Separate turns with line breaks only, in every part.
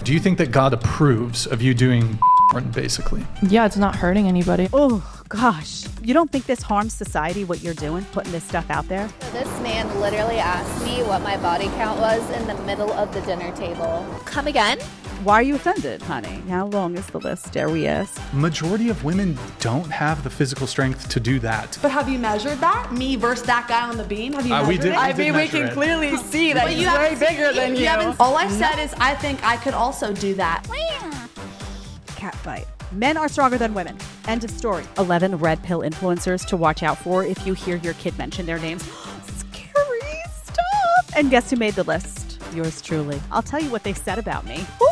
Do you think that God approves of you doing basically?
Yeah, it's not hurting anybody.
Oh, gosh. You don't think this harms society, what you're doing, putting this stuff out there?
So this man literally asked me what my body count was in the middle of the dinner table. Come again?
Why are you offended, honey? How long is the list? Dare we ask?
Majority of women don't have the physical strength to do that.
But have you measured that? Me versus that guy on the beam? Have you measured it?
I
mean, we can clearly see that he's way bigger than you. All I said is I think I could also do that.
Catfight. Men are stronger than women. End of story. 11 red pill influencers to watch out for if you hear your kid mention their names. Scary stuff. And guess who made the list? Yours truly. I'll tell you what they said about me. Woo!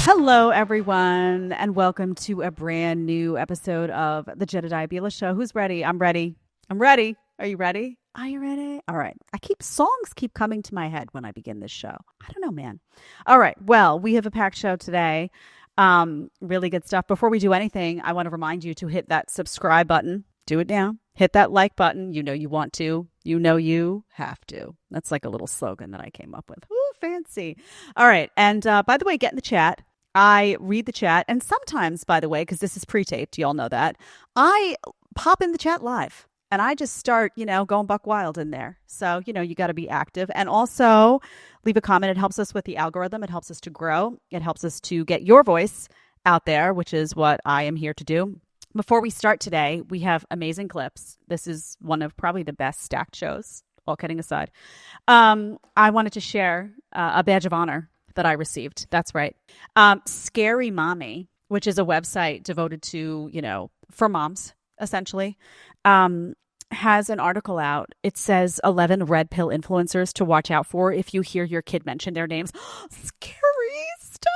Hello, everyone, and welcome to a brand new episode of the Jedediah Bila Show. Who's ready? I'm ready. I'm ready. Are you ready? Are you ready? All right. Songs keep coming to my head when I begin this show. I don't know, man. All right. Well, we have a packed show today. Really good stuff. Before we do anything, I want to remind you to hit that subscribe button. Do it now. Hit that like button. You know you want to. You know you have to. That's like a little slogan that I came up with. Ooh, fancy. All right. And by the way, get in the chat. I read the chat. And sometimes, by the way, because this is pre-taped, you all know that, I pop in the chat live. And I just start, going buck wild in there. So, you got to be active. And also leave a comment. It helps us with the algorithm. It helps us to grow. It helps us to get your voice out there, which is what I am here to do. Before we start today, we have amazing clips. This is one of probably the best stacked shows, all kidding aside. I wanted to share a badge of honor that I received. That's right. Scary Mommy, which is a website devoted to, for moms, essentially, has an article out. It says 11 red pill influencers to watch out for if you hear your kid mention their names. Scary stuff.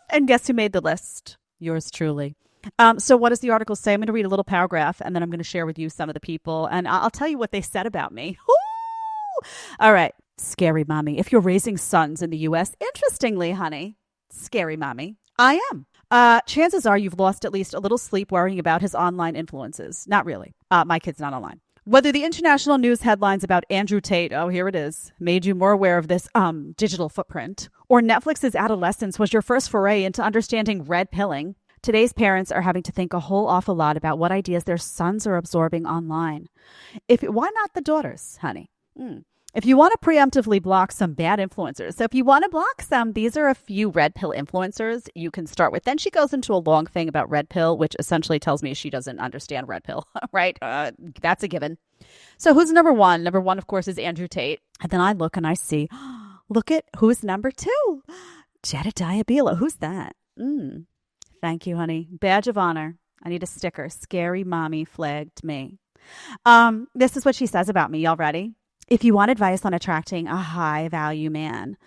And guess who made the list? Yours truly. So what does the article say? I'm going to read a little paragraph and then I'm going to share with you some of the people and I'll tell you what they said about me. Ooh! All right. Scary Mommy. If you're raising sons in the U.S., interestingly, honey, Scary Mommy, I am. Chances are you've lost at least a little sleep worrying about his online influences. Not really. My kid's not online. Whether the international news headlines about Andrew Tate, oh, here it is, made you more aware of this digital footprint, or Netflix's Adolescence was your first foray into understanding red pilling, today's parents are having to think a whole awful lot about what ideas their sons are absorbing online. Why not the daughters, honey? If you want to preemptively block some bad influencers, so if you want to block some, these are a few red pill influencers you can start with. Then she goes into a long thing about red pill, which essentially tells me she doesn't understand red pill, right? That's a given. So who's number one? Number one, of course, is Andrew Tate. And then I look and I see, look at who's number two. Jedediah Bila. Who's that? Thank you, honey. Badge of honor. I need a sticker. Scary Mommy flagged me. This is what she says about me. Y'all ready? If you want advice on attracting a high-value man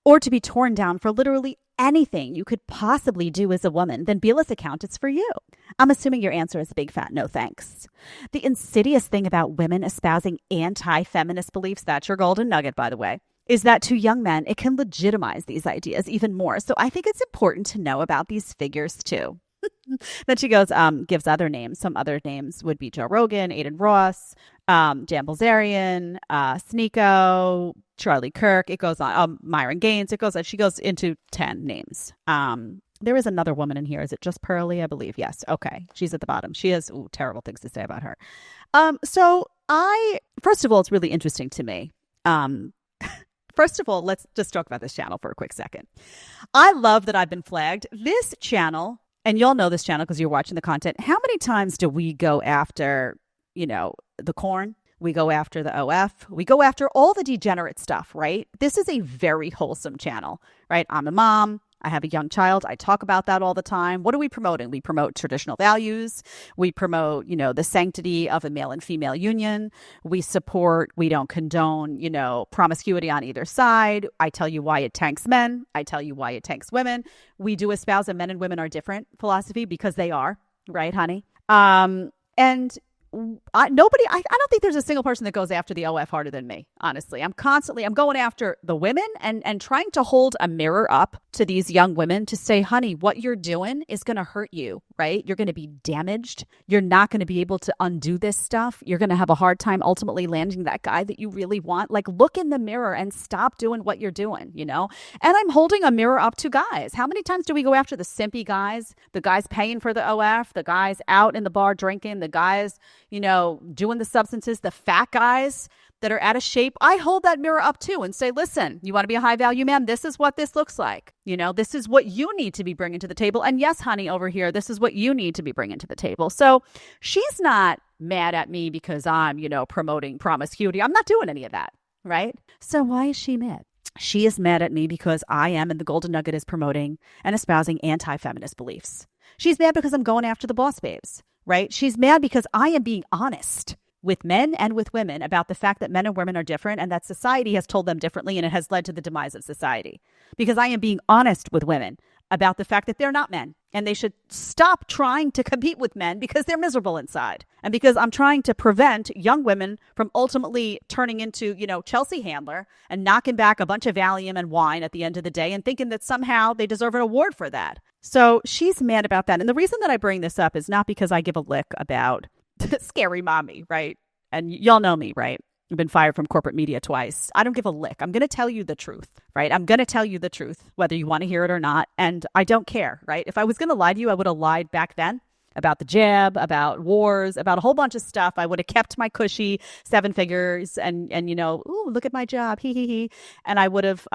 or to be torn down for literally anything you could possibly do as a woman, then Bila's account is for you. I'm assuming your answer is a big fat no thanks. The insidious thing about women espousing anti-feminist beliefs, that's your golden nugget, by the way, is that to young men, it can legitimize these ideas even more. So I think it's important to know about these figures too. Then she goes, gives other names. Some other names would be Joe Rogan, Aiden Ross, Dan Bilzerian, Sneeko, Charlie Kirk. It goes on. Myron Gaines. It goes on. She goes into 10 names. There is another woman in here. Is it just Pearly? I believe. Yes. Okay. She's at the bottom. She has terrible things to say about her. First of all, it's really interesting to me. First of all, let's just talk about this channel for a quick second. I love that I've been flagged. This channel, and y'all know this channel because you're watching the content. How many times do we go after, the corn? We go after the OF. We go after all the degenerate stuff, right? This is a very wholesome channel, right? I'm a mom. I have a young child. I talk about that all the time. What are we promoting? We promote traditional values. We promote, the sanctity of a male and female union. We don't condone, promiscuity on either side. I tell you why it tanks men. I tell you why it tanks women. We do espouse that men and women are different philosophy because they are, right, honey? And I don't think there's a single person that goes after the OF harder than me, honestly. I'm going after the women and trying to hold a mirror up to these young women to say, honey, what you're doing is going to hurt you, right? You're going to be damaged. You're not going to be able to undo this stuff. You're going to have a hard time ultimately landing that guy that you really want. Like, look in the mirror and stop doing what you're doing, you know? And I'm holding a mirror up to guys. How many times do we go after the simpy guys, the guys paying for the OF, the guys out in the bar drinking, the guys, you know, doing the substances, the fat guys that are out of shape? I hold that mirror up too and say, listen, you want to be a high value man? This is what this looks like. You know, this is what you need to be bringing to the table. And yes, honey, over here, this is what you need to be bringing to the table. So she's not mad at me because I'm, you know, promoting promiscuity. I'm not doing any of that, right? So why is she mad? She is mad at me because I am, and the Golden Nugget is promoting and espousing anti-feminist beliefs. She's mad because I'm going after the boss babes, right? She's mad because I am being honest with men and with women about the fact that men and women are different and that society has told them differently, and it has led to the demise of society. Because I am being honest with women about the fact that they're not men and they should stop trying to compete with men because they're miserable inside. And because I'm trying to prevent young women from ultimately turning into, you know, Chelsea Handler and knocking back a bunch of Valium and wine at the end of the day and thinking that somehow they deserve an award for that. So she's mad about that. And the reason that I bring this up is not because I give a lick about scary mommy, right? And y'all know me, right? I've been fired from corporate media twice. I don't give a lick. I'm going to tell you the truth, right? I'm going to tell you the truth, whether you want to hear it or not. And I don't care, right? If I was going to lie to you, I would have lied back then about the jab, about wars, about a whole bunch of stuff. I would have kept my cushy 7 figures and you know, ooh, look at my job, he. And I would have,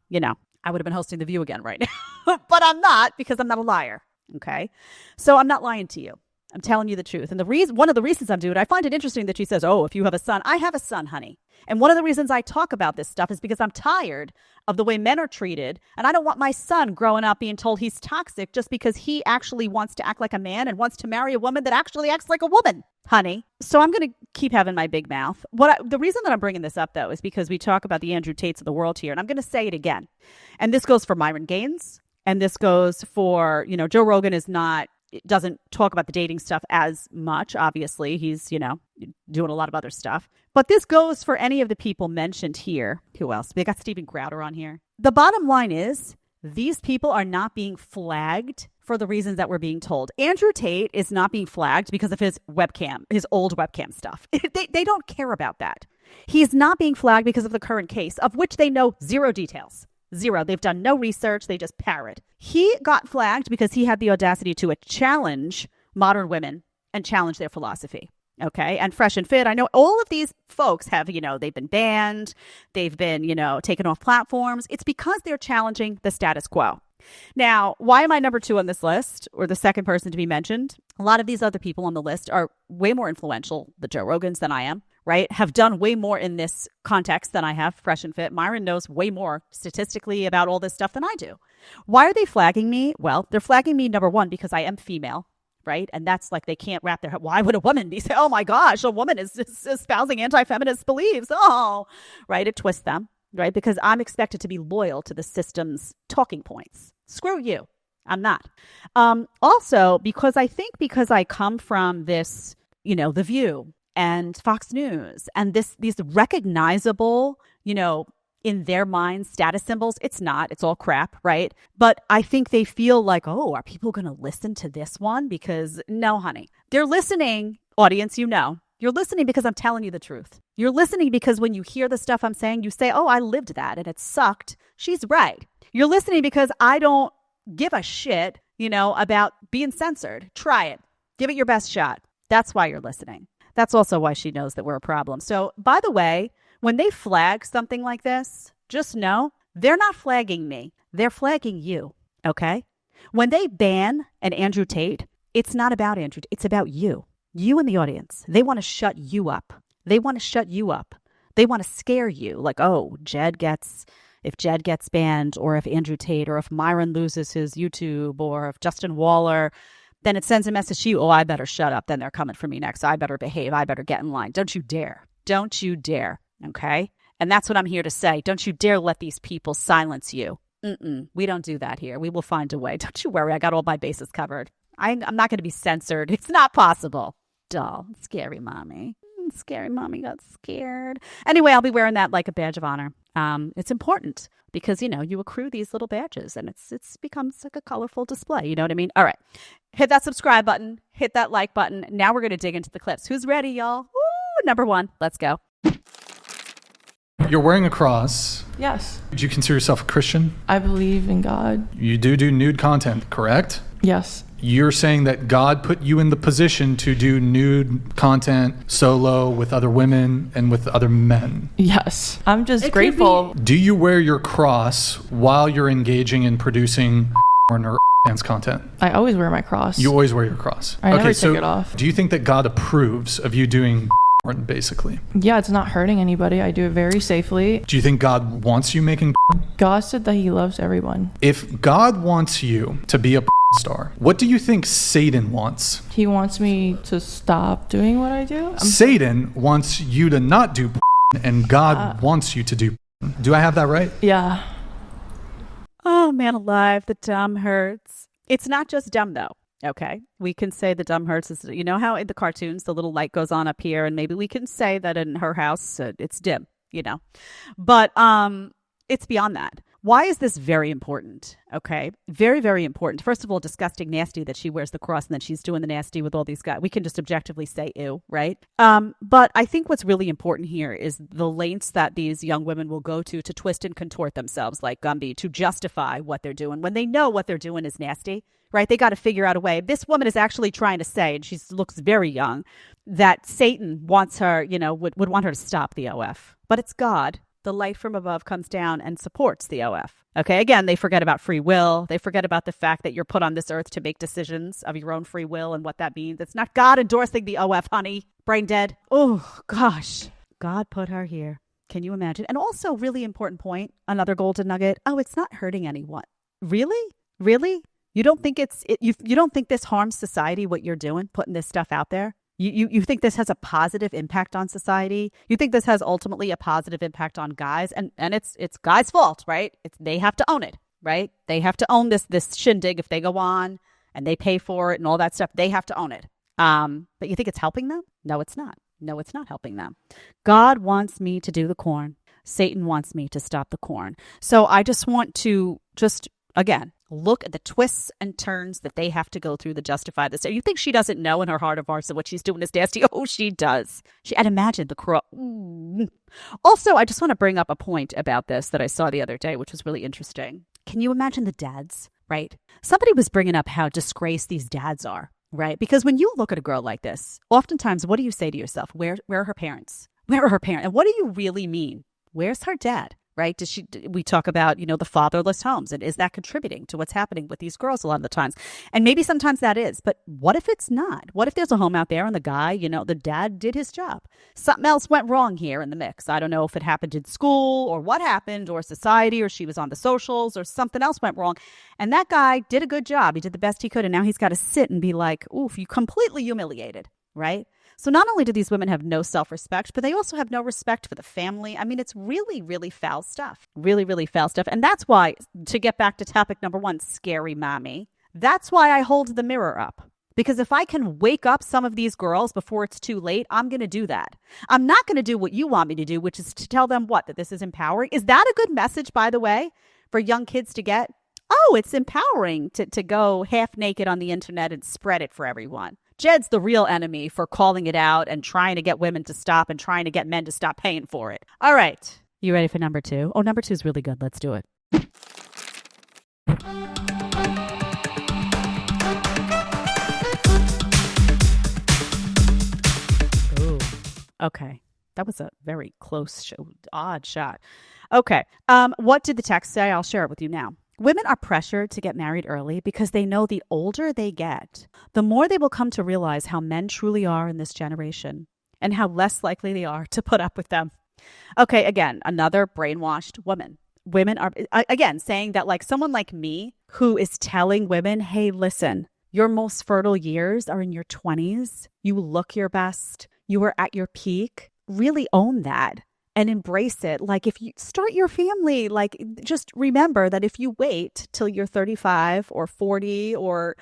you know, I would have been hosting The View again right now. But I'm not, because I'm not a liar, okay? So I'm not lying to you. I'm telling you the truth. And one of the reasons I'm doing it, I find it interesting that she says, oh, if you have a son. I have a son, honey. And one of the reasons I talk about this stuff is because I'm tired of the way men are treated. And I don't want my son growing up being told he's toxic just because he actually wants to act like a man and wants to marry a woman that actually acts like a woman, honey. So I'm going to keep having my big mouth. The reason that I'm bringing this up, though, is because we talk about the Andrew Tates of the world here. And I'm going to say it again. And this goes for Myron Gaines. And this goes for, you know, Joe Rogan doesn't talk about the dating stuff as much. Obviously, he's, you know, doing a lot of other stuff. But this goes for any of the people mentioned here. Who else? We got Steven Crowder on here. The bottom line is these people are not being flagged for the reasons that we're being told. Andrew Tate is not being flagged because of his webcam, his old webcam stuff. They don't care about that. He's not being flagged because of the current case, of which they know zero details. Zero. They've done no research. They just parrot. He got flagged because he had the audacity to challenge modern women and challenge their philosophy. Okay. And Fresh and Fit, I know all of these folks have, you know, they've been banned. They've been, you know, taken off platforms. It's because they're challenging the status quo. Now, why am I number 2 on this list, or the second person to be mentioned? A lot of these other people on the list are way more influential, the Joe Rogans, than I am, right? Have done way more in this context than I have. Fresh and Fit. Myron knows way more statistically about all this stuff than I do. Why are they flagging me? Well, they're flagging me, number 1, because I am female, right? And that's like, they can't wrap their head. Why would a woman be saying, oh my gosh, a woman is espousing anti-feminist beliefs? Oh, right? It twists them, right? Because I'm expected to be loyal to the system's talking points. Screw you. I'm not. Also, because I come from this, you know, The View and Fox News and these recognizable, you know, in their minds, status symbols. It's not. It's all crap, right? But I think they feel like, oh, are people going to listen to this one? Because no, honey. They're listening, audience, you know. You're listening because I'm telling you the truth. You're listening because when you hear the stuff I'm saying, you say, oh, I lived that and it sucked. She's right. You're listening because I don't give a shit, you know, about being censored. Try it. Give it your best shot. That's why you're listening. That's also why she knows that we're a problem. So, by the way, when they flag something like this, just know they're not flagging me. They're flagging you, okay? When they ban an Andrew Tate, it's not about Andrew. It's about you. You and the audience. They want to shut you up. They want to shut you up. They want to scare you. Like, oh, if Jed gets banned, or if Andrew Tate, or if Myron loses his YouTube, or if Justin Waller, then it sends a message to you, oh, I better shut up. Then they're coming for me next. I better behave. I better get in line. Don't you dare. Don't you dare. Okay? And that's what I'm here to say. Don't you dare let these people silence you. We don't do that here. We will find a way. Don't you worry. I got all my bases covered. I'm not going to be censored. It's not possible. doll. Scary mommy. Scary mommy got scared. Anyway, I'll be wearing that like a badge of honor. It's important because, you accrue these little badges and it's becomes like a colorful display. You know what I mean? All right. Hit that subscribe button. Hit that like button. Now we're going to dig into the clips. Who's ready, y'all? Woo, number 1. Let's go.
You're wearing a cross.
Yes.
Do you consider yourself a Christian?
I believe in God.
You do nude content, correct?
Yes.
You're saying that God put you in the position to do nude content solo with other women and with other men.
Yes. I'm just grateful.
Do you wear your cross while you're engaging in producing porn or dance content?
I always wear my cross.
You always wear your cross.
I never took it off.
Do you think that God approves of you doing porn, basically?
Yeah, it's not hurting anybody. I do it very safely.
Do you think God wants you making porn?
God said that he loves everyone.
If God wants you to be a star, what do you think Satan wants?
He wants me to stop doing what I do.
Satan wants you to not do porn, and God wants you to do porn. Do I have that right?
Yeah.
Oh, man alive, the dumb hurts. It's not just dumb, though. Okay, we can say the dumb hurts is, how in the cartoons the little light goes on up here, and maybe we can say that in her house it's dim, but it's beyond that. Why is this very important? Okay, very, very important. First of all, disgusting, nasty that she wears the cross and then she's doing the nasty with all these guys. We can just objectively say ew, right? But I think what's really important here is the lengths that these young women will go to twist and contort themselves like Gumby to justify what they're doing when they know what they're doing is nasty, right? They got to figure out a way. This woman is actually trying to say, and she looks very young, that Satan wants her, would want her to stop the OF. But it's God. The light from above comes down and supports the OF. Okay, again, they forget about free will. They forget about the fact that you're put on this earth to make decisions of your own free will and what that means. It's not God endorsing the OF, honey. Brain dead. Oh, gosh. God put her here. Can you imagine? And also, really important point, another golden nugget. Oh, it's not hurting anyone. Really? Really? You don't think you don't think this harms society, what you're doing, putting this stuff out there? You think this has a positive impact on society? You think this has ultimately a positive impact on guys? And it's guys' fault, right? They have to own it, right? They have to own this shindig if they go on and they pay for it and all that stuff. They have to own it. But you think it's helping them? No, it's not. No, it's not helping them. God wants me to do the corn. Satan wants me to stop the corn. So I just want to again, look at the twists and turns that they have to go through to justify this. You think she doesn't know in her heart of hearts that what she's doing is nasty? Oh, she does. And imagine the crow. Also, I just want to bring up a point about this that I saw the other day, which was really interesting. Can you imagine the dads, right? Somebody was bringing up how disgraced these dads are, right? Because when you look at a girl like this, oftentimes, what do you say to yourself? Where are her parents? Where are her parents? And what do you really mean? Where's her dad? Right? We talk about, the fatherless homes, and is that contributing to what's happening with these girls a lot of the times? And maybe sometimes that is, but what if it's not? What if there's a home out there and the guy, the dad did his job? Something else went wrong here in the mix. I don't know if it happened in school or what happened or society or she was on the socials or something else went wrong. And that guy did a good job. He did the best he could. And now he's got to sit and be like, oof, you completely humiliated, right? So not only do these women have no self-respect, but they also have no respect for the family. I mean, it's really, really foul stuff. Really, really foul stuff. And that's why, to get back to topic number 1, scary mommy, that's why I hold the mirror up. Because if I can wake up some of these girls before it's too late, I'm going to do that. I'm not going to do what you want me to do, which is to tell them that this is empowering. Is that a good message, by the way, for young kids to get? Oh, it's empowering to go half naked on the internet and spread it for everyone. Jed's the real enemy for calling it out and trying to get women to stop and trying to get men to stop paying for it. All right. You ready for number 2? Oh, number 2 is really good. Let's do it. Ooh. Okay. That was a very close, odd shot. Okay. What did the text say? I'll share it with you now. Women are pressured to get married early because they know the older they get, the more they will come to realize how men truly are in this generation and how less likely they are to put up with them. Okay, again, another brainwashed woman. Women are, again, saying that like someone like me who is telling women, hey, listen, your most fertile years are in your 20s. You look your best. You are at your peak. Really own that. And embrace it. Like if you start your family, like just remember that if you wait till you're 35 or 40 or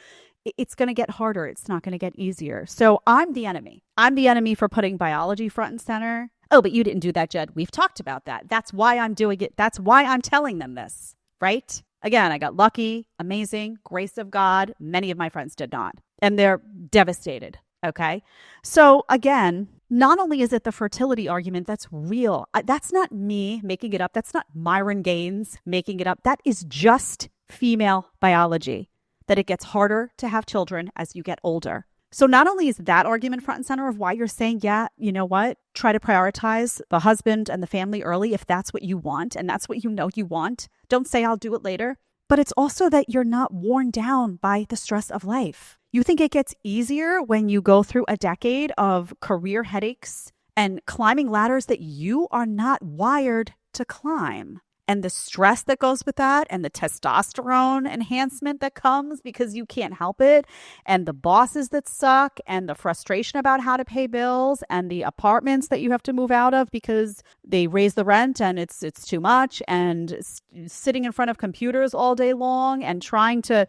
it's going to get harder. It's not going to get easier. So I'm the enemy. I'm the enemy for putting biology front and center. Oh, but you didn't do that, Jed. We've talked about that. That's why I'm doing it. That's why I'm telling them this, right? Again, I got lucky, amazing, grace of God. Many of my friends did not. And they're devastated, okay? So again, not only is it the fertility argument that's real. That's not me making it up. That's not Myron Gaines making it up. That is just female biology, that it gets harder to have children as you get older. So not only is that argument front and center of why you're saying, yeah, you know what? Try to prioritize the husband and the family early if that's what you want and that's what you know you want. Don't say I'll do it later. But it's also that you're not worn down by the stress of life. You think it gets easier when you go through a decade of career headaches and climbing ladders that you are not wired to climb. And the stress that goes with that and the testosterone enhancement that comes because you can't help it, and the bosses that suck, and the frustration about how to pay bills, and the apartments that you have to move out of because they raise the rent and it's too much, and sitting in front of computers all day long and trying to,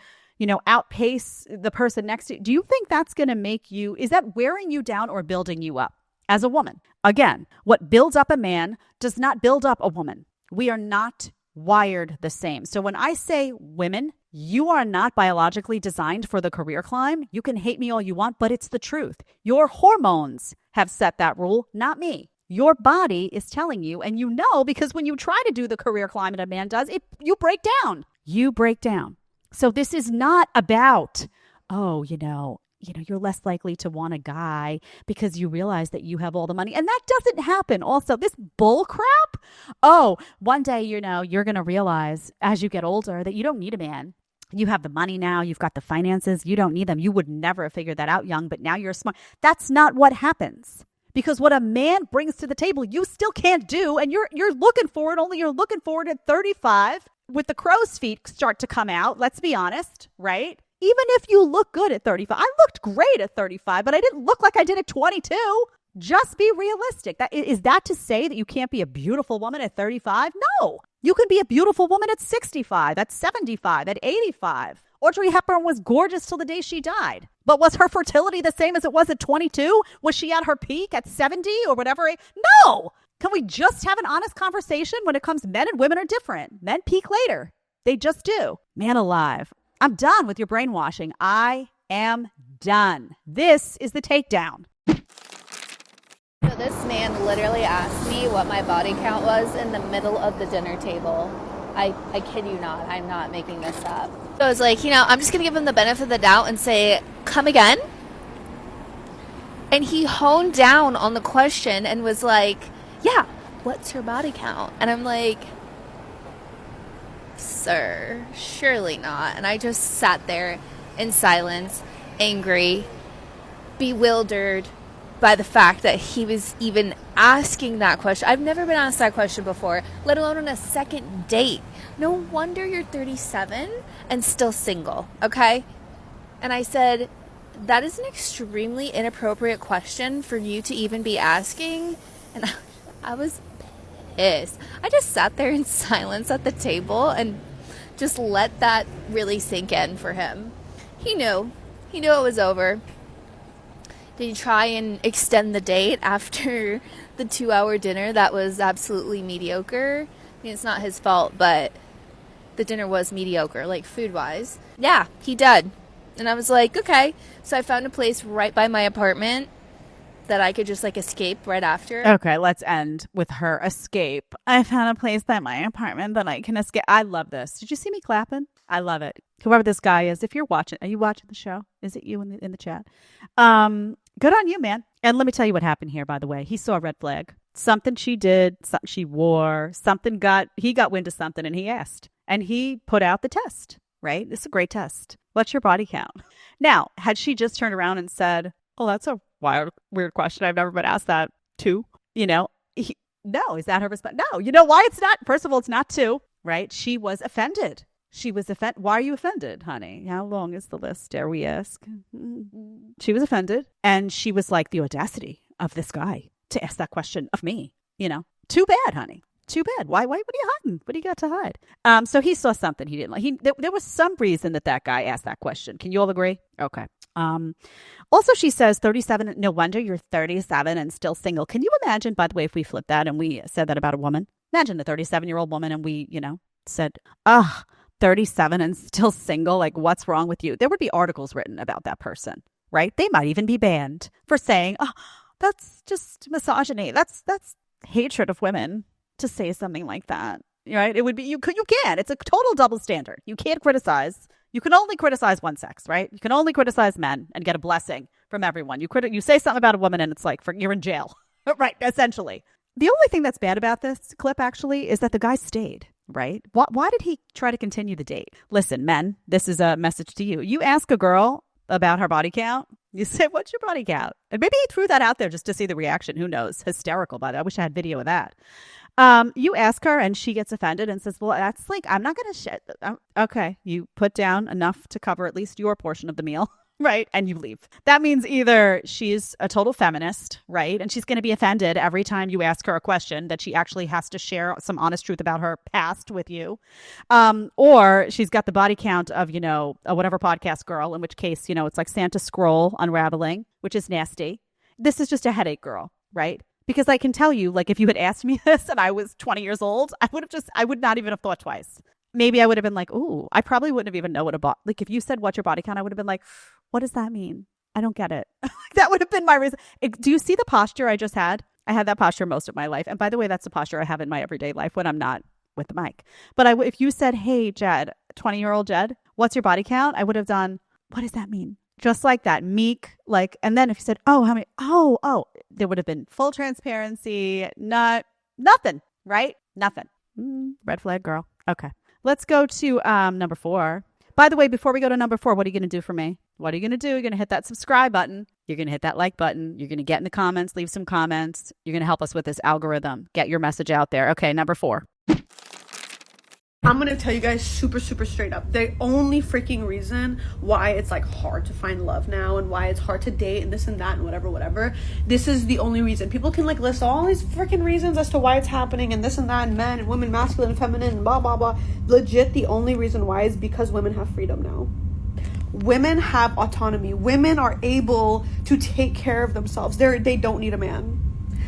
outpace the person next to you. Do you think that's going to make you, is that wearing you down or building you up as a woman? Again, what builds up a man does not build up a woman. We are not wired the same. So when I say women, you are not biologically designed for the career climb. You can hate me all you want, but it's the truth. Your hormones have set that rule, not me. Your body is telling you, and you know, because when you try to do the career climb that a man does, you break down. You break down. So this is not about, you're less likely to want a guy because you realize that you have all the money. And that doesn't happen. Also, this bull crap. Oh, one day, you're going to realize as you get older that you don't need a man. You have the money now. You've got the finances. You don't need them. You would never have figured that out young, but now you're smart. That's not what happens. Because what a man brings to the table, you still can't do. And you're looking for it, only you're looking for it at 35 with the crow's feet start to come out. Let's be honest, right? Even if you look good at 35, I looked great at 35, but I didn't look like I did at 22. Just be realistic. Is that to say that you can't be a beautiful woman at 35? No. You can be a beautiful woman at 65, at 75, at 85. Audrey Hepburn was gorgeous till the day she died. But was her fertility the same as it was at 22? Was she at her peak at 70 or whatever? No. Can we just have an honest conversation when it comes men and women are different? Men peak later. They just do. Man alive. I'm done with your brainwashing. I am done. This is the takedown.
So this man literally asked me what my body count was in the middle of the dinner table. I kid you not. I'm not making this up. So I was like, I'm just going to give him the benefit of the doubt and say, come again? And he honed down on the question and was like, yeah, what's your body count? And I'm like, sir, surely not. And I just sat there in silence, angry, bewildered by the fact that he was even asking that question. I've never been asked that question before, let alone on a second date. No wonder you're 37 and still single, okay? And I said, that is an extremely inappropriate question for you to even be asking. And I was pissed. I just sat there in silence at the table and just let that really sink in for him. He knew it was over. Did he try and extend the date after the 2-hour dinner that was absolutely mediocre? I mean, it's not his fault, but the dinner was mediocre, like food-wise. Yeah, he did. And I was like, okay. So I found a place right by my apartment that I could just escape right after.
Okay, let's end with her escape. I found a place by my apartment that I can escape. I love this. Did you see me clapping? I love it. Whoever this guy is, if you're watching, are you watching the show? Is it you in the chat? Good on you, man. And let me tell you what happened here, by the way. He saw a red flag. Something she did, something she wore, he got wind of something and he asked. And he put out the test, right? It's a great test. What's your body count? Now, had she just turned around and said, oh, that's a weird question. I've never been asked that too. No, is that her response? No, you know why it's not? First of all, it's not two, right? She was offended. Why are you offended, honey? How long is the list, dare we ask? She was offended. And she was like, the audacity of this guy to ask that question of me. Too bad, honey. too bad. Why? What are you hiding? What do you got to hide? So he saw something he didn't like. There was some reason that guy asked that question. Can you all agree? Okay. Also, she says 37. No wonder you're 37 and still single. Can you imagine, by the way, if we flipped that and we said that about a woman? Imagine a 37-year-old woman and we, said, 37 and still single. Like, what's wrong with you? There would be articles written about that person, right? They might even be banned for saying, oh, that's just misogyny. That's hatred of women to say something like that, right? It would be, you can't. It's a total double standard. You can't criticize. You can only criticize one sex, right? You can only criticize men and get a blessing from everyone. You say something about a woman and it's like, you're in jail, right? Essentially. The only thing that's bad about this clip actually is that the guy stayed, right? Why did he try to continue the date? Listen, men, this is a message to you. You ask a girl about her body count. You say, what's your body count? And maybe he threw that out there just to see the reaction. Who knows? Hysterical, by the way. I wish I had video of that. You ask her and she gets offended and says, well, that's like, I'm not going to shit. Okay. You put down enough to cover at least your portion of the meal, right? And you leave. That means either she's a total feminist, right? And she's going to be offended every time you ask her a question that she actually has to share some honest truth about her past with you. Or she's got the body count of, a whatever podcast girl, in which case, it's like Santa Scroll unraveling, which is nasty. This is just a headache girl, right? Because I can tell you, like, if you had asked me this and I was 20 years old, I would not even have thought twice. Maybe I would have been like, ooh, I probably wouldn't have even known like, if you said, what's your body count? I would have been like, what does that mean? I don't get it. That would have been my reason. Do you see the posture I just had? I had that posture most of my life. And by the way, that's the posture I have in my everyday life when I'm not with the mic. But if you said, hey, Jed, 20-year-old Jed, what's your body count? I would have done, what does that mean? Just like that, meek, like, and then if you said, oh, how many? Oh, there would have been full transparency, nothing, right? Nothing. Red flag girl. Okay. Let's go to number 4. By the way, before we go to number 4, what are you going to do for me? What are you going to do? You're going to hit that subscribe button. You're going to hit that like button. You're going to get in the comments, leave some comments. You're going to help us with this algorithm. Get your message out there. Okay, number 4.
I'm gonna tell you guys super straight up, the only freaking reason why it's like hard to find love now and why it's hard to date and this and that and whatever, this is the only reason. People can like list all these freaking reasons as to why it's happening and this and that and men and women, masculine and feminine and blah blah blah. Legit, the only reason why is because women have freedom now. Women have autonomy. Women are able to take care of themselves. They don't need a man.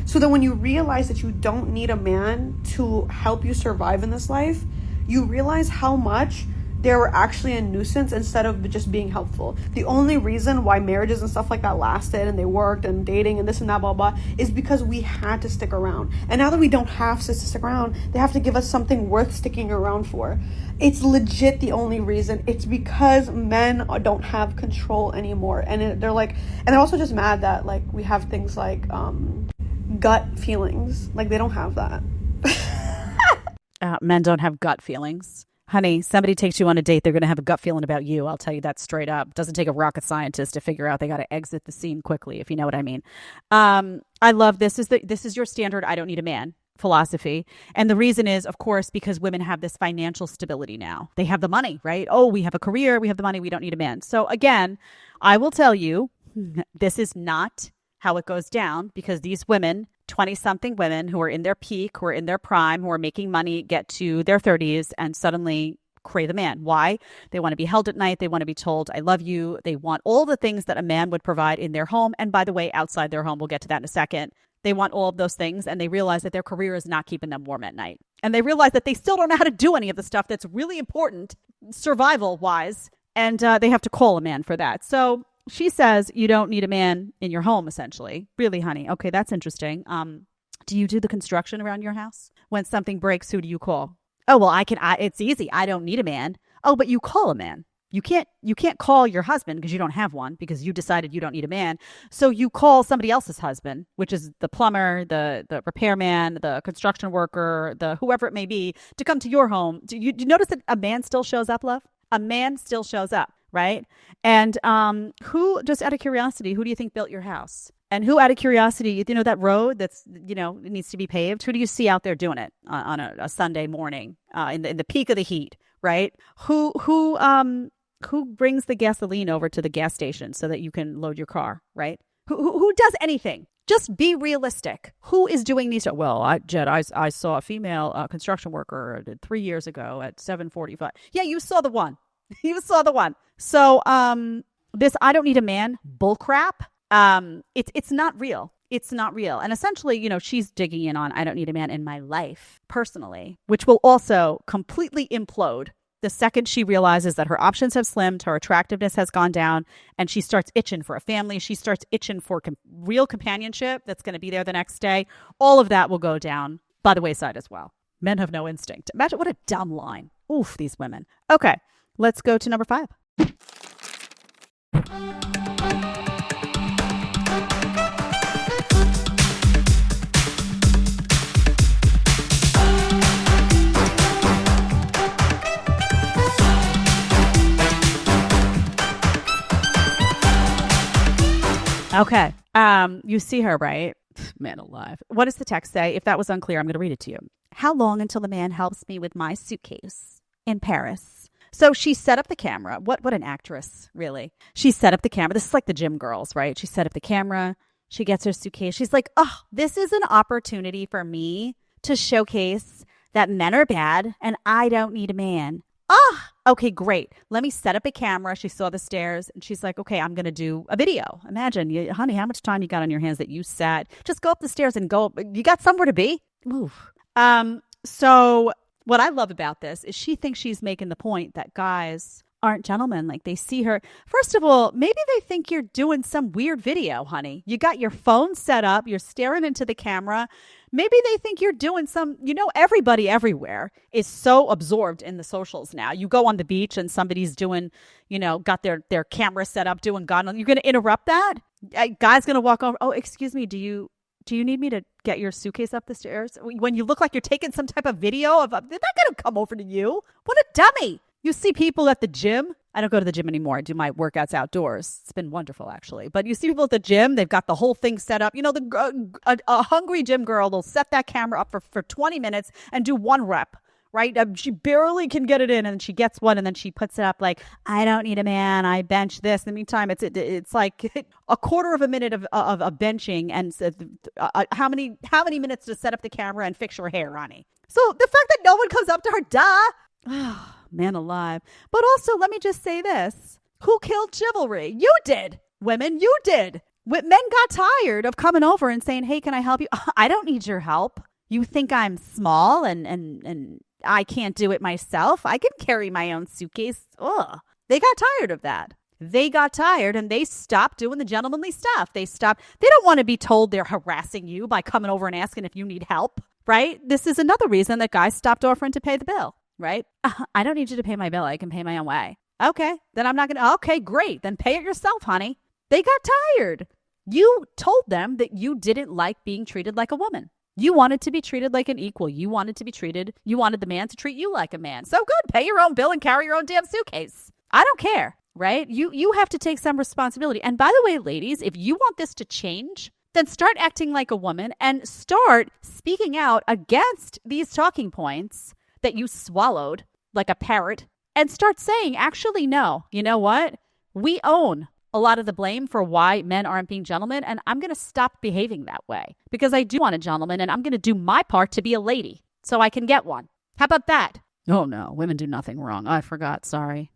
So that when you realize that you don't need a man to help you survive in this life, you realize how much they were actually a nuisance instead of just being helpful. The only reason why marriages and stuff like that lasted and they worked and dating and this and that, blah, blah, is because we had to stick around. And now that we don't have to stick around, they have to give us something worth sticking around for. It's legit the only reason. It's because men don't have control anymore. And they're also just mad that like we have things like gut feelings. Like they don't have that.
Men don't have gut feelings. Honey, somebody takes you on a date, they're going to have a gut feeling about you. I'll tell you that straight up. Doesn't take a rocket scientist to figure out they got to exit the scene quickly, if you know what I mean. I love this is your standard I don't need a man philosophy. And the reason is, of course, because women have this financial stability now. They have the money, right? Oh, we have a career, we have the money, we don't need a man. So again, I will tell you, this is not how it goes down, because these women, 20-something women who are in their peak, who are in their prime, who are making money, get to their 30s and suddenly crave a man. Why? They want to be held at night. They want to be told, I love you. They want all the things that a man would provide in their home. And by the way, outside their home, we'll get to that in a second. They want all of those things, and they realize that their career is not keeping them warm at night. And they realize that they still don't know how to do any of the stuff that's really important survival-wise, and they have to call a man for that. So she says you don't need a man in your home, essentially. Really, honey? Okay, that's interesting. Do you do the construction around your house? When something breaks, who do you call? Oh, well, it's easy. I don't need a man. Oh, but you call a man. You can't call your husband because you don't have one, because you decided you don't need a man. So you call somebody else's husband, which is the plumber, the repairman, the construction worker, the whoever it may be, to come to your home. Do you notice that a man still shows up, love? A man still shows up. Right? And who, just out of curiosity, who do you think built your house? And who, out of curiosity, that road that's, it needs to be paved, who do you see out there doing it on a Sunday morning in the peak of the heat, right? Who brings the gasoline over to the gas station so that you can load your car, right? Who does anything? Just be realistic. Who is doing these? Well, I saw a female construction worker 3 years ago at 7:45. Yeah, you saw the one. You saw the one. So this I don't need a man bullcrap. It's not real. It's not real. And essentially, you know, she's digging in on I don't need a man in my life personally, which will also completely implode the second she realizes that her options have slimmed, her attractiveness has gone down, and she starts itching for a family. She starts itching for real companionship that's going to be there the next day. All of that will go down by the wayside as well. Men have no instinct. Imagine what a dumb line. Oof, these women. Okay, let's go to number 5. Okay. You see her, right? Man alive. What does the text say? If that was unclear, I'm going to read it to you. How long until the man helps me with my suitcase in Paris? So she set up the camera. What an actress, really. She set up the camera. This is like the gym girls, right? She set up the camera. She gets her suitcase. She's like, oh, this is an opportunity for me to showcase that men are bad and I don't need a man. Okay, great. Let me set up a camera. She saw the stairs and she's like, okay, I'm going to do a video. Imagine, honey, how much time you got on your hands that you sat? Just go up the stairs and go. You got somewhere to be? Oof. So what I love about this is she thinks she's making the point that guys aren't gentlemen. Like they see her. First of all, maybe they think you're doing some weird video, honey. You got your phone set up. You're staring into the camera. Maybe they think you're doing some, you know, everybody everywhere is so absorbed in the socials now. You go on the beach and somebody's doing, you know, got their camera set up doing God. You're going to interrupt that? A guy's going to walk over. Oh, excuse me. Do you need me to get your suitcase up the stairs? When you look like you're taking some type of video of, they're not going to come over to you. What a dummy. You see people at the gym. I don't go to the gym anymore. I do my workouts outdoors. It's been wonderful, actually. But you see people at the gym, they've got the whole thing set up. You know, a hungry gym girl, they'll set that camera up for 20 minutes and do 1 rep, right? She barely can get it in and she gets one and then she puts it up like, I don't need a man. I bench this. In the meantime, it's like a quarter of a minute of benching and how many minutes to set up the camera and fix your hair, Ronnie. So the fact that no one comes up to her, duh. Man alive. But also, let me just say this. Who killed chivalry? You did. Women, you did. Men got tired of coming over and saying, hey, can I help you? I don't need your help. You think I'm small and I can't do it myself? I can carry my own suitcase. Ugh. They got tired of that. They got tired and they stopped doing the gentlemanly stuff. They don't want to be told they're harassing you by coming over and asking if you need help, right? This is another reason that guys stopped offering to pay the bill. Right? I don't need you to pay my bill. I can pay my own way. Okay. Then I'm not going to. Okay, great. Then pay it yourself, honey. They got tired. You told them that you didn't like being treated like a woman. You wanted to be treated like an equal. You wanted the man to treat you like a man. So good. Pay your own bill and carry your own damn suitcase. I don't care. Right? You have to take some responsibility. And by the way, ladies, if you want this to change, then start acting like a woman and start speaking out against these talking points that you swallowed like a parrot and start saying, actually, no, you know what? We own a lot of the blame for why men aren't being gentlemen. And I'm going to stop behaving that way because I do want a gentleman and I'm going to do my part to be a lady so I can get one. How about that? Oh, no, women do nothing wrong. I forgot. Sorry.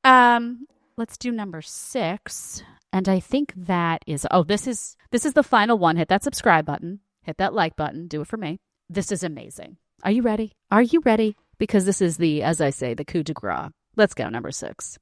Let's do number 6. And I think that is, this is the final one. Hit that subscribe button. Hit that like button. Do it for me. This is amazing. Are you ready? Are you ready? Because this is as I say, the coup de grace. Let's go, number 6.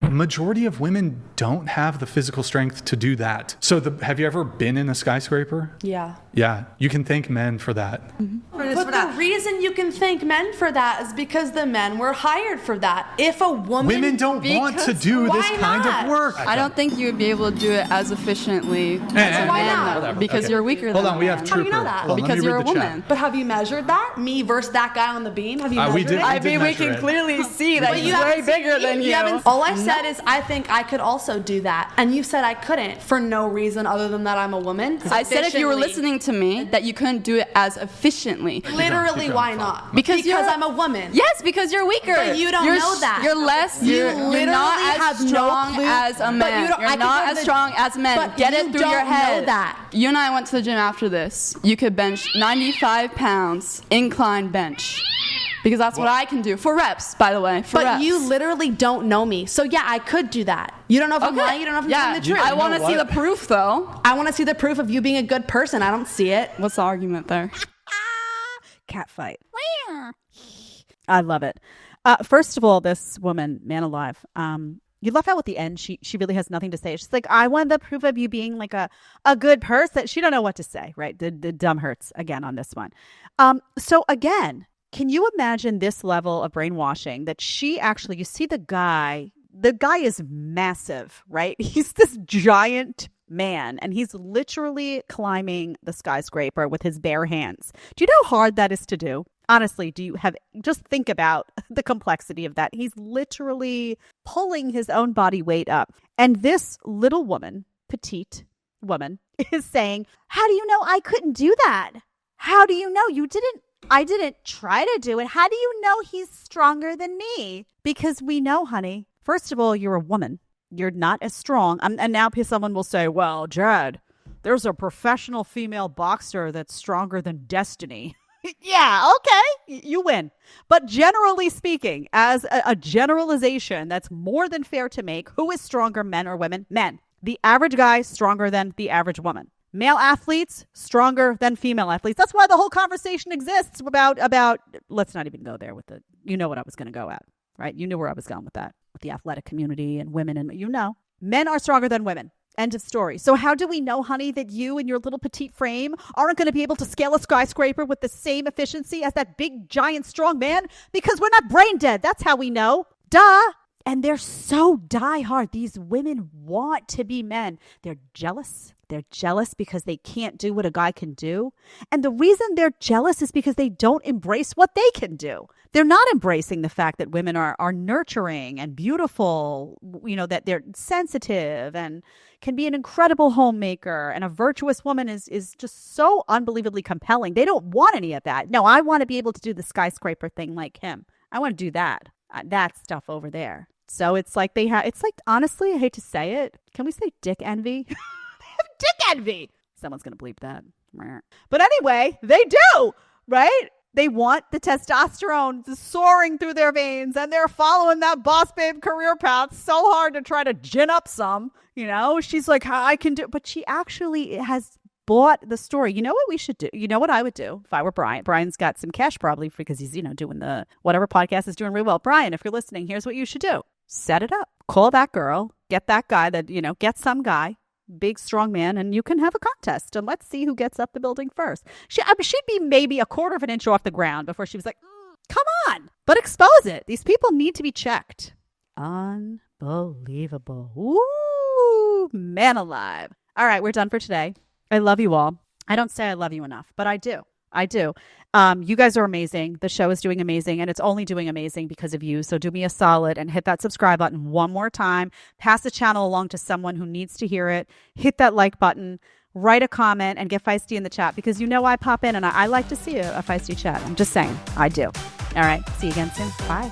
Majority of women don't have the physical strength to do that. So have you ever been in a skyscraper?
Yeah.
Yeah. You can thank men for that.
Mm-hmm. But the reason you can thank men for that is because the men were hired for that. If a
women don't want to do this kind of work.
I don't think you would be able to do it as efficiently as a
why
man,
not?
Because you're weaker than
Hold on, we
a man.
have Trooper.
How do you know that?
Because you're a woman.
But have you measured that? Me versus that guy on the beam? Have you measured it?
I mean, we can clearly see that he's way bigger than you.
All I said said is I think I could also do that. And you said I couldn't for no reason other than that I'm a woman.
I said if you were
Efficiently.
listening to me that you couldn't do it as efficiently.
Literally, why not?
Because
I'm a woman.
Yes, because you're weaker.
But you don't know that.
You're less.
You
You're
literally
not as
have no
strong
clue.
as a
But
man.
you don't- I
You're
could
not
go to
as
the-
strong as men.
But
Get
you
it through your
don't know
head.
that.
You and I went to the gym after this. You could bench 95 pounds incline bench. Because that's what I can do. For reps, by the way. For
But
reps.
you literally don't know me. So yeah, I could do that. You don't know if I'm lying. You don't know if I'm telling the truth.
I want to
know
see the
what?
proof, though.
I want to see the proof of you being a good person. I don't see it.
What's the argument there?
Cat fight. I love it. First of all, this woman, man alive, you left out at the end. She really has nothing to say. She's like, I want the proof of you being like a good person. She don't know what to say, right? The dumb hurts again on this one. So again, can you imagine this level of brainwashing that she actually, you see the guy is massive, right? He's this giant man and he's literally climbing the skyscraper with his bare hands. Do you know how hard that is to do? Honestly, just think about the complexity of that. He's literally pulling his own body weight up. And this little woman, petite woman, is saying, how do you know I couldn't do that? How do you know I didn't try to do it. How do you know he's stronger than me? Because we know, honey, first of all, you're a woman. You're not as strong. And now someone will say, well, Jed, there's a professional female boxer that's stronger than Destiny. Yeah, okay, you win. But generally speaking, as a generalization that's more than fair to make, who is stronger, men or women? Men. The average guy stronger than the average woman. Male athletes stronger than female athletes. That's why the whole conversation exists about let's not even go there with it. You know what I was going to go at, right? You knew where I was going with that, with the athletic community and women. And men are stronger than women. End of story. So how do we know, honey, that you and your little petite frame aren't going to be able to scale a skyscraper with the same efficiency as that big, giant, strong man? Because we're not brain dead. That's how we know. Duh. And they're so diehard. These women want to be men. They're jealous. They're jealous because they can't do what a guy can do. And the reason they're jealous is because they don't embrace what they can do. They're not embracing the fact that women are nurturing and beautiful, that they're sensitive and can be an incredible homemaker. And a virtuous woman is just so unbelievably compelling. They don't want any of that. No, I want to be able to do the skyscraper thing like him. I want to do that. That stuff over there. So it's like honestly, I hate to say it. Can we say dick envy? They have dick envy. Someone's going to bleep that. But anyway, they do, right? They want the testosterone soaring through their veins and they're following that boss babe career path so hard to try to gin up some, she's like, I can do, but she actually has bought the story. You know what we should do? You know what I would do if I were Brian? Brian's got some cash probably because he's, doing the whatever podcast is doing really well. Brian, if you're listening, here's what you should do. Set it up. Call that girl. Get that guy that, get some guy, big, strong man, and you can have a contest. And let's see who gets up the building first. She'd be maybe a quarter of an inch off the ground before she was like, come on. But expose it. These people need to be checked. Unbelievable. Ooh, man alive. All right, we're done for today. I love you all. I don't say I love you enough, but I do. You guys are amazing. The show is doing amazing, and it's only doing amazing because of you. So do me a solid and hit that subscribe button one more time. Pass the channel along to someone who needs to hear it. Hit that like button. Write a comment and get feisty in the chat because I pop in and I like to see a feisty chat. I'm just saying. I do. All right. See you again soon. Bye.